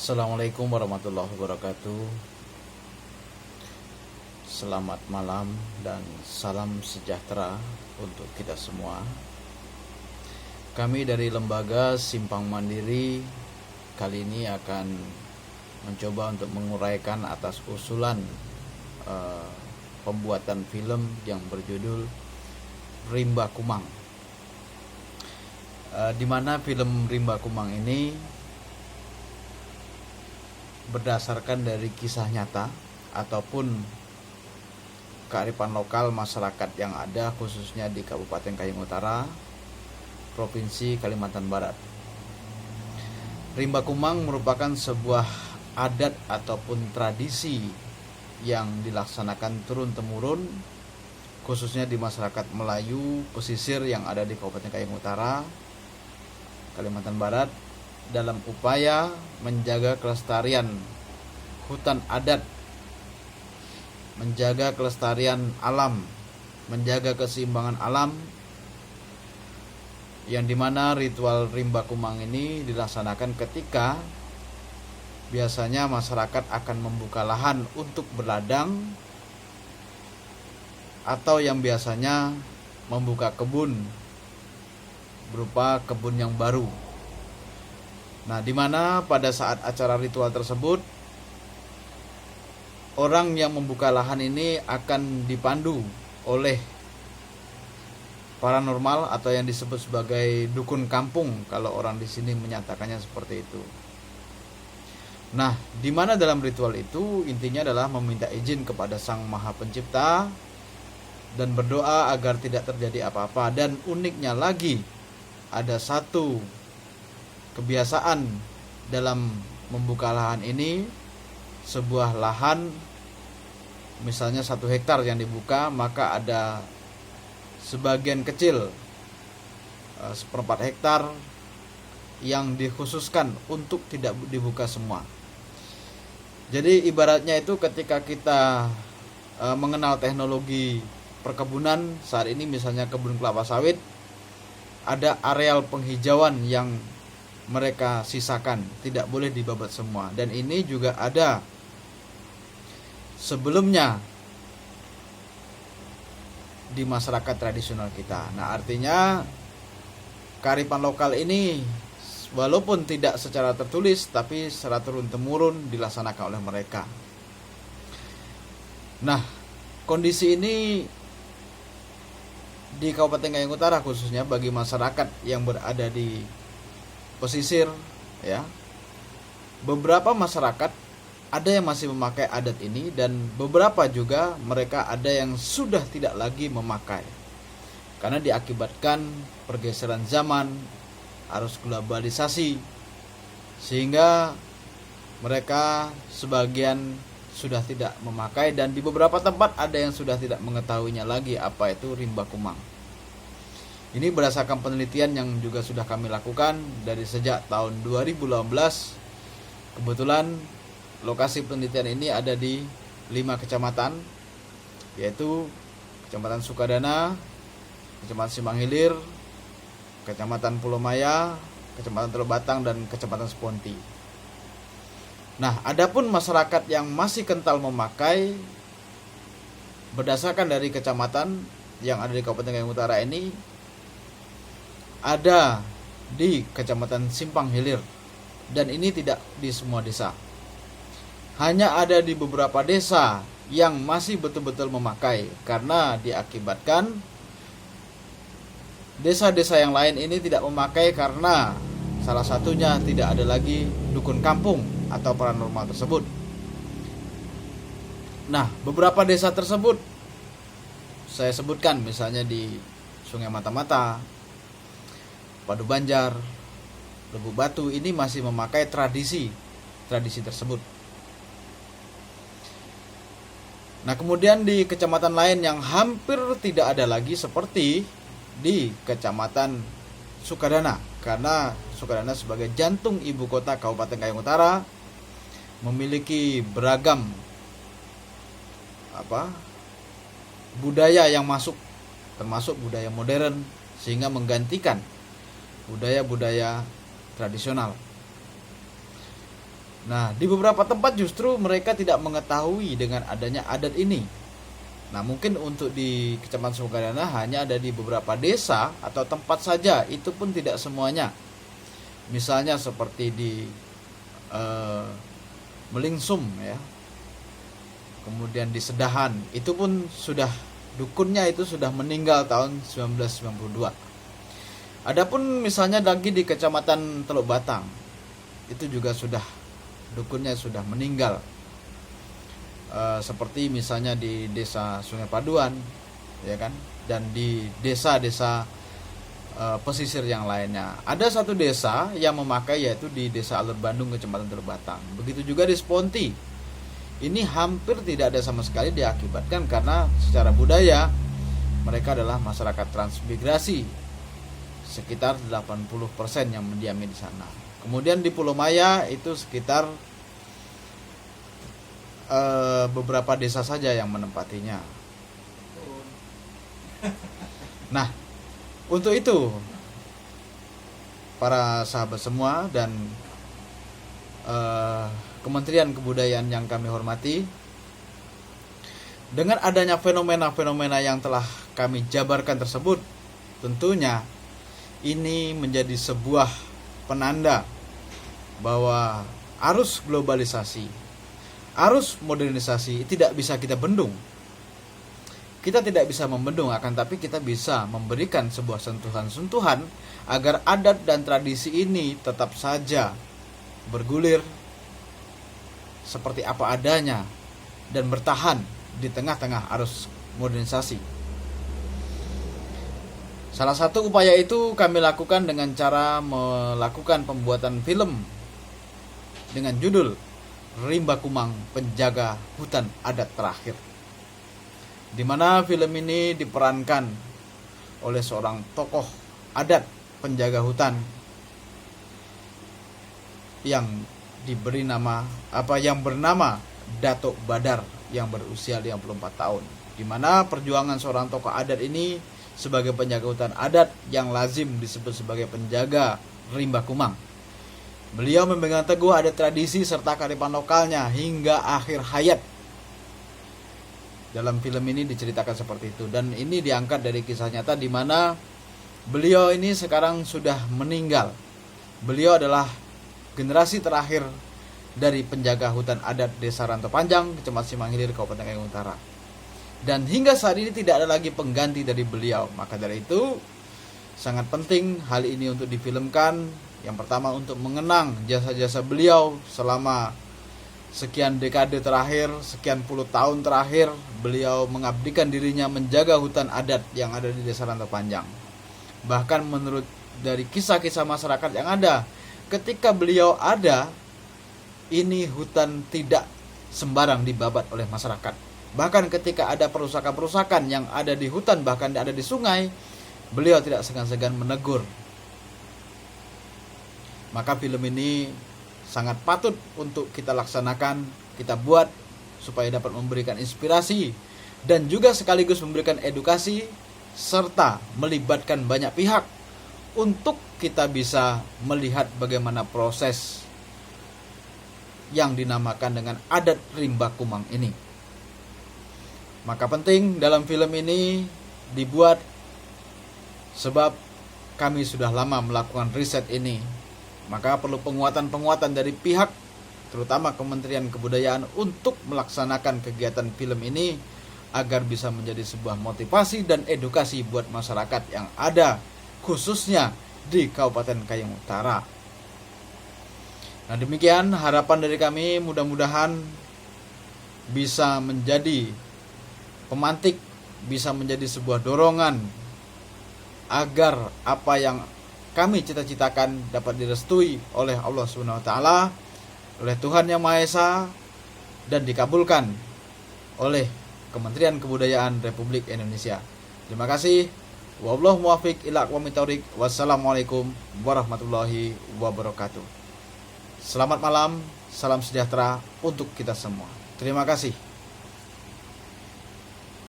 Assalamualaikum warahmatullahi wabarakatuh. Selamat malam dan salam sejahtera untuk kita semua. Kami dari Lembaga Simpang Mandiri kali ini akan mencoba untuk menguraikan atas usulan pembuatan film yang berjudul Rimba Kumang. Di mana film Rimba Kumang ini berdasarkan dari kisah nyata ataupun kearifan lokal masyarakat yang ada khususnya di Kabupaten Kayong Utara, Provinsi Kalimantan Barat. Rimba Kumang merupakan sebuah adat ataupun tradisi yang dilaksanakan turun-temurun khususnya di masyarakat Melayu pesisir yang ada di Kabupaten Kayong Utara, Kalimantan Barat, dalam upaya menjaga kelestarian hutan adat, menjaga kelestarian alam, menjaga keseimbangan alam, yang dimana ritual Rimba Kumang ini dilaksanakan ketika biasanya masyarakat akan membuka lahan untuk berladang atau yang biasanya membuka kebun berupa kebun yang baru. Nah, di mana pada saat acara ritual tersebut orang yang membuka lahan ini akan dipandu oleh paranormal atau yang disebut sebagai dukun kampung kalau orang di sini menyatakannya seperti itu. Nah, di mana dalam ritual itu intinya adalah meminta izin kepada Sang Maha Pencipta dan berdoa agar tidak terjadi apa-apa. Dan uniknya lagi ada satu kebiasaan dalam membuka lahan ini, sebuah lahan misalnya 1 hektar yang dibuka, maka ada sebagian kecil 1/4 hektar yang dikhususkan untuk tidak dibuka semua. Jadi ibaratnya itu ketika kita mengenal teknologi perkebunan saat ini, misalnya kebun kelapa sawit, ada areal penghijauan yang mereka sisakan, tidak boleh dibabat semua. Dan ini juga ada sebelumnya di masyarakat tradisional kita. Nah, artinya kearifan lokal ini walaupun tidak secara tertulis tapi secara turun-temurun dilaksanakan oleh mereka. Nah, kondisi ini di Kabupaten Kayong Utara khususnya bagi masyarakat yang berada di pesisir, ya, beberapa masyarakat ada yang masih memakai adat ini dan beberapa juga mereka ada yang sudah tidak lagi memakai karena diakibatkan pergeseran zaman, arus globalisasi, sehingga mereka sebagian sudah tidak memakai dan di beberapa tempat ada yang sudah tidak mengetahuinya lagi apa itu Rimba Kumang. Ini berdasarkan penelitian yang juga sudah kami lakukan dari sejak tahun 2018. Kebetulan lokasi penelitian ini ada di 5 kecamatan, yaitu Kecamatan Sukadana, Kecamatan Simpang Hilir, Kecamatan Pulau Maya, Kecamatan Teluk Batang, dan Kecamatan Seponti. Nah, adapun masyarakat yang masih kental memakai, berdasarkan dari kecamatan yang ada di Kabupaten Kayong Utara ini, ada di Kecamatan Simpang Hilir, dan ini tidak di semua desa. Hanya ada di beberapa desa yang masih betul-betul memakai karena diakibatkan desa-desa yang lain ini tidak memakai karena salah satunya tidak ada lagi dukun kampung atau paranormal tersebut. Nah, beberapa desa tersebut saya sebutkan misalnya di Sungai Mata-Mata, Padu Banjar, Lebu Batu, ini masih memakai tradisi tersebut. Nah, kemudian di kecamatan lain yang hampir tidak ada lagi seperti di Kecamatan Sukadana, karena Sukadana sebagai jantung ibu kota Kabupaten Kayong Utara memiliki beragam budaya yang masuk, termasuk budaya modern, sehingga menggantikan budaya-budaya tradisional. Nah, di beberapa tempat justru mereka tidak mengetahui dengan adanya adat ini. Nah, mungkin untuk di Kecamatan Sugadana hanya ada di beberapa desa atau tempat saja, itu pun tidak semuanya. Misalnya seperti di Melingsum ya. Kemudian di Sedahan, itu pun sudah dukunnya itu sudah meninggal tahun 1992. Adapun misalnya lagi di Kecamatan Teluk Batang, itu juga sudah dukunnya sudah meninggal. Seperti misalnya di Desa Sungai Paduan, ya kan, dan di desa-desa pesisir yang lainnya. Ada satu desa yang memakai, yaitu di Desa Alur Bandung, Kecamatan Teluk Batang. Begitu juga di Sponti. Ini hampir tidak ada sama sekali, diakibatkan karena secara budaya mereka adalah masyarakat transmigrasi, sekitar 80% yang mendiami di sana. Kemudian di Pulau Maya itu sekitar beberapa desa saja yang menempatinya. Nah, untuk itu para sahabat semua dan Kementerian Kebudayaan yang kami hormati, dengan adanya fenomena-fenomena yang telah kami jabarkan tersebut, tentunya ini menjadi sebuah penanda bahwa arus globalisasi, arus modernisasi tidak bisa kita bendung. Kita tidak bisa membendung, akan tapi kita bisa memberikan sebuah sentuhan-sentuhan agar adat dan tradisi ini tetap saja bergulir seperti apa adanya dan bertahan di tengah-tengah arus modernisasi. Salah satu upaya itu kami lakukan dengan cara melakukan pembuatan film dengan judul Rimba Kumang, Penjaga Hutan Adat Terakhir, di mana film ini diperankan oleh seorang tokoh adat penjaga hutan yang diberi nama yang bernama Datuk Badar yang berusia 54 tahun, di mana perjuangan seorang tokoh adat ini sebagai penjaga hutan adat yang lazim disebut sebagai penjaga rimba kumang. Beliau memegang teguh adat tradisi serta kearifan lokalnya hingga akhir hayat. Dalam film ini diceritakan seperti itu, dan ini diangkat dari kisah nyata di mana beliau ini sekarang sudah meninggal. Beliau adalah generasi terakhir dari penjaga hutan adat Desa Rantau Panjang, Kecamatan Simanghilir, Kabupaten Kayong Utara. Dan hingga saat ini tidak ada lagi pengganti dari beliau. Maka dari itu sangat penting hal ini untuk difilmkan. Yang pertama untuk mengenang jasa-jasa beliau selama sekian dekade terakhir, sekian puluh tahun terakhir, beliau mengabdikan dirinya menjaga hutan adat yang ada di Desa Rantau Panjang. Bahkan menurut dari kisah-kisah masyarakat yang ada, ketika beliau ada, ini hutan tidak sembarang dibabat oleh masyarakat. Bahkan ketika ada perusakan-perusakan yang ada di hutan, bahkan ada di sungai, beliau tidak segan-segan menegur. Maka film ini sangat patut untuk kita laksanakan, kita buat supaya dapat memberikan inspirasi dan juga sekaligus memberikan edukasi serta melibatkan banyak pihak untuk kita bisa melihat bagaimana proses yang dinamakan dengan adat rimba kumang ini. Maka penting dalam film ini dibuat sebab kami sudah lama melakukan riset ini. Maka perlu penguatan-penguatan dari pihak, terutama Kementerian Kebudayaan, untuk melaksanakan kegiatan film ini agar bisa menjadi sebuah motivasi dan edukasi buat masyarakat yang ada khususnya di Kabupaten Kayong Utara. Nah, demikian harapan dari kami, mudah-mudahan bisa menjadi pemantik, bisa menjadi sebuah dorongan agar apa yang kami cita-citakan dapat direstui oleh Allah Subhanahu wa taala, oleh Tuhan Yang Maha Esa, dan dikabulkan oleh Kementerian Kebudayaan Republik Indonesia. Terima kasih. Wallahu muwaffiq ila aqwamit thoriq. Wassalamualaikum warahmatullahi wabarakatuh. Selamat malam, salam sejahtera untuk kita semua. Terima kasih.